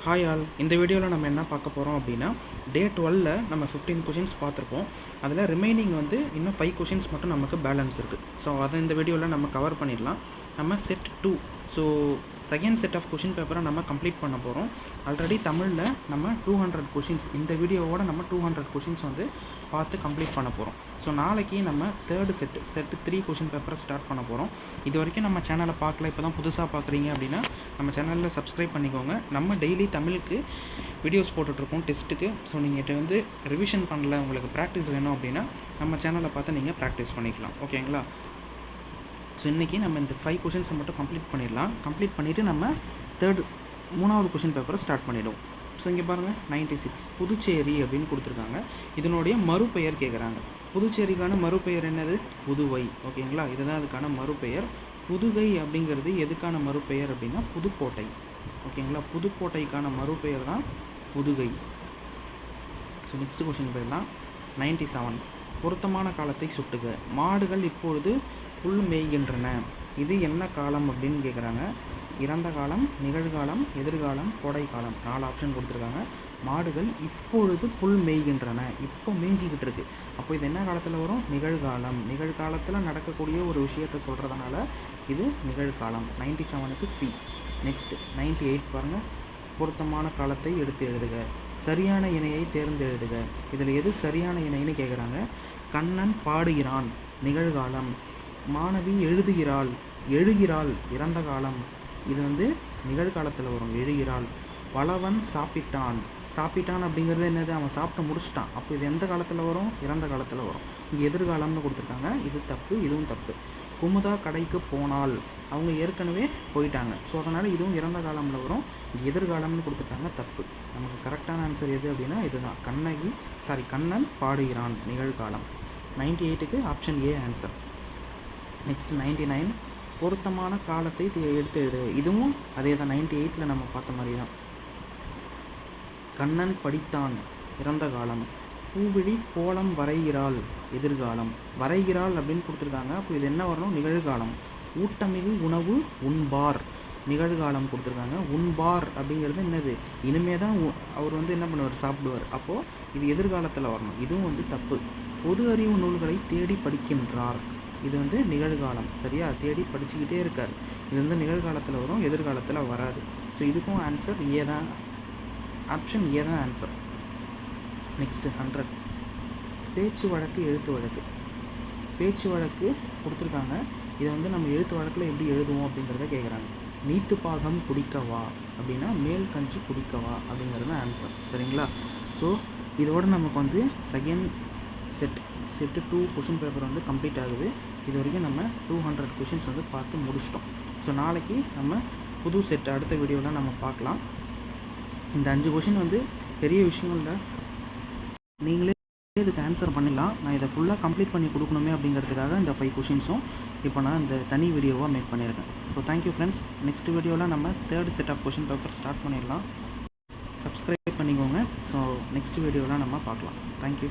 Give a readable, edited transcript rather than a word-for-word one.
Hi all, இந்த வீடியோவில் நம்ம என்ன பார்க்க போகிறோம் அப்படின்னா, டே 12ல் நம்ம 15 கொஷின்ஸ் பார்த்துருப்போம். அதில் ரிமைனிங் வந்து இன்னும் 5 கொஷின்ஸ் மட்டும் நமக்கு பேலன்ஸ் இருக்குது. ஸோ அதை இந்த வீடியோவில் நம்ம கவர் பண்ணிடலாம். நம்ம set 2, so second set of question பேப்பரை நம்ம கம்ப்ளீட் பண்ண போகிறோம். ஆல்ரெடி தமிழில் நம்ம 200 கொஷின்ஸ், இந்த வீடியோவோட நம்ம 200 கொஷின்ஸ் வந்து பார்த்து கம்ப்ளீட் பண்ண போகிறோம். ஸோ நாளைக்கு நம்ம தேர்டு செட் 3 கொஷின் பேப்பரை ஸ்டார்ட் பண்ண போகிறோம். இது வரைக்கும் நம்ம சேனலை பார்க்கல, இப்போ தான் புதுசாக பார்க்குறீங்க அப்படின்னா நம்ம சேனலில் சப்ஸ்கிரைப் பண்ணிக்கோங்க. நம்ம டெய்லி தமிழுக்கு வீடியோஸ் போட்டுட்ருக்கோம் டெஸ்ட்டுக்கு. ஸோ நீங்கள் வந்து ரிவிஷன் பண்ணல, உங்களுக்கு ப்ராக்டிஸ் வேணும் அப்படின்னா நம்ம சேனலை பார்த்து நீங்கள் ப்ராக்டிஸ் பண்ணிக்கலாம். ஓகேங்களா? ஸோ இன்றைக்கி நம்ம இந்த 5 கொஷின்ஸை மட்டும் கம்ப்ளீட் பண்ணிடலாம். கம்ப்ளீட் பண்ணிவிட்டு நம்ம மூணாவது கொஷின் பேப்பரை ஸ்டார்ட் பண்ணிவிடுவோம். ஸோ இங்கே பாருங்கள், 96 புதுச்சேரி அப்படின்னு கொடுத்துருக்காங்க. இதனுடைய மறுபெயர் கேட்குறாங்க. புதுச்சேரிக்கான மறுபெயர் என்னது? புதுவை. ஓகேங்களா? இதுதான் அதுக்கான மறுபெயர். புதுகை அப்படிங்கிறது எதுக்கான மறுபெயர் அப்படின்னா புதுக்கோட்டை. ஓகேங்களா? புதுக்கோட்டைக்கான மறுபெயர் தான் புதுகை. ஸோ நெக்ஸ்ட் கொஷின் போயிடலாம். 97 பொருத்தமான காலத்தை சுட்டுக. மாடுகள் இப்பொழுது புல் மேய்கின்றன. இது என்ன காலம் அப்படின்னு கேட்குறாங்க. இறந்த காலம், நிகழ்காலம், எதிர்காலம், கோடைக்காலம். 4 ஆப்ஷன் கொடுத்துருக்காங்க. மாடுகள் இப்பொழுது புல் மேய்கின்றன, இப்போ மேய்ஞ்சிக்கிட்டு இருக்கு. அப்போ இது என்ன காலத்தில் வரும்? நிகழ்காலம். நிகழ்காலத்தில் நடக்கக்கூடிய ஒரு விஷயத்தை சொல்கிறதுனால இது நிகழ்காலம். 97க்கு சி. நெக்ஸ்ட் 98 பாருங்கள். பொருத்தமான காலத்தை எடுத்து எழுதுக. சரியான இணையை தேர்ந்தெழுதுக. இதில் எது சரியான இணைன்னு கேட்குறாங்க. கண்ணன் பாடுகிறான், நிகழ்காலம். மாணவி எழுகிறாள், இறந்த காலம். இது வந்து நிகழ்காலத்தில் வரும், எழுகிறாள். பலவன் சாப்பிட்டான் அப்படிங்கிறது என்னது? அவன் சாப்பிட்டு முடிச்சிட்டான். அப்போ இது எந்த காலத்தில் வரும்? இறந்த காலத்தில் வரும். இங்கே எதிர்காலம்னு கொடுத்துருக்காங்க. இது தப்பு, இதுவும் தப்பு. குமுதா கடைக்கு போனால், அவங்க ஏற்கனவே போயிட்டாங்க. ஸோ அதனால் இதுவும் இறந்த காலமில் வரும். இங்கே எதிர்காலம்னு கொடுத்துருக்காங்க. தப்பு. நமக்கு கரெக்டான ஆன்சர் எது அப்படின்னா இதுதான். கண்ணன் பாடுகிறான், நிகழ்காலம். 98க்கு ஆப்ஷன் ஏ ஆன்சர். நெக்ஸ்ட் 99 பொருத்தமான காலத்தை எடுத்து எழுது. இதுவும் அதே தான், 98ல் நம்ம பார்த்த மாதிரி தான். கண்ணன் படித்தான், இறந்த காலம். பூவிழி கோலம் வரைகிறாள், எதிர்காலம். வரைகிறாள் அப்படின்னு கொடுத்துருக்காங்க. அப்போ இது என்ன வரணும்? நிகழ்காலம். ஊட்டமிகு உணவு உண்பார், நிகழ்காலம் கொடுத்துருக்காங்க. உண்பார் அப்படிங்கிறது என்னது? இனிமே தான் அவர் வந்து என்ன பண்ணுவார்? சாப்பிடுவார். அப்போது இது எதிர்காலத்தில் வரணும். இதுவும் வந்து தப்பு. பொது அறிவு நூல்களை தேடி படிக்கின்றார். இது வந்து நிகழ்காலம். சரியா? தேடி படிச்சுக்கிட்டே இருக்கார். இது வந்து நிகழ்காலத்தில் வரும், எதிர்காலத்தில் வராது. ஸோ இதுக்கும் ஆன்சர் ஏ தான். ஆப்ஷன் ஏ தான் ஆன்சர். நெக்ஸ்ட்டு 100 பேச்சு வழக்கு, எழுத்து வழக்கு. பேச்சு வழக்கு கொடுத்துருக்காங்க. இதை வந்து நம்ம எழுத்து வழக்கில் எப்படி எழுதுவோம் அப்படிங்கிறத கேட்குறாங்க. நீத்து பாகம் குடிக்கவா அப்படின்னா மேல் கஞ்சி குடிக்கவா அப்படிங்கிறது தான் ஆன்சர். சரிங்களா? ஸோ இதோடு நமக்கு வந்து செகண்ட் செட்டு 2 கொஷின் பேப்பர் வந்து கம்ப்ளீட் ஆகுது. இது வரைக்கும் நம்ம 200 கொஷின்ஸ் வந்து பார்த்து முடிச்சிட்டோம். ஸோ நாளைக்கு நம்ம புது செட் அடுத்த வீடியோவில் நம்ம பார்க்கலாம். இந்த 5 கொஷின் வந்து பெரிய விஷயம் இல்லை, நீங்களே இதுக்கு ஆன்சர் பண்ணிடலாம். நான் இதை ஃபுல்லாக கம்ப்ளீட் பண்ணி கொடுக்கணுமே அப்படிங்கிறதுக்காக இந்த 5 கொஷின்ஸும் இப்போ நான் இந்த தனி வீடியோவாக மேக் பண்ணியிருக்கேன். So thank you friends. நெக்ஸ்ட் வீடியோவில் நம்ம third set of question paper start பண்ணிடலாம். சப்ஸ்கிரைப் பண்ணிக்கோங்க. ஸோ நெக்ஸ்ட் வீடியோவில் நம்ம பார்க்கலாம். தேங்க்யூ.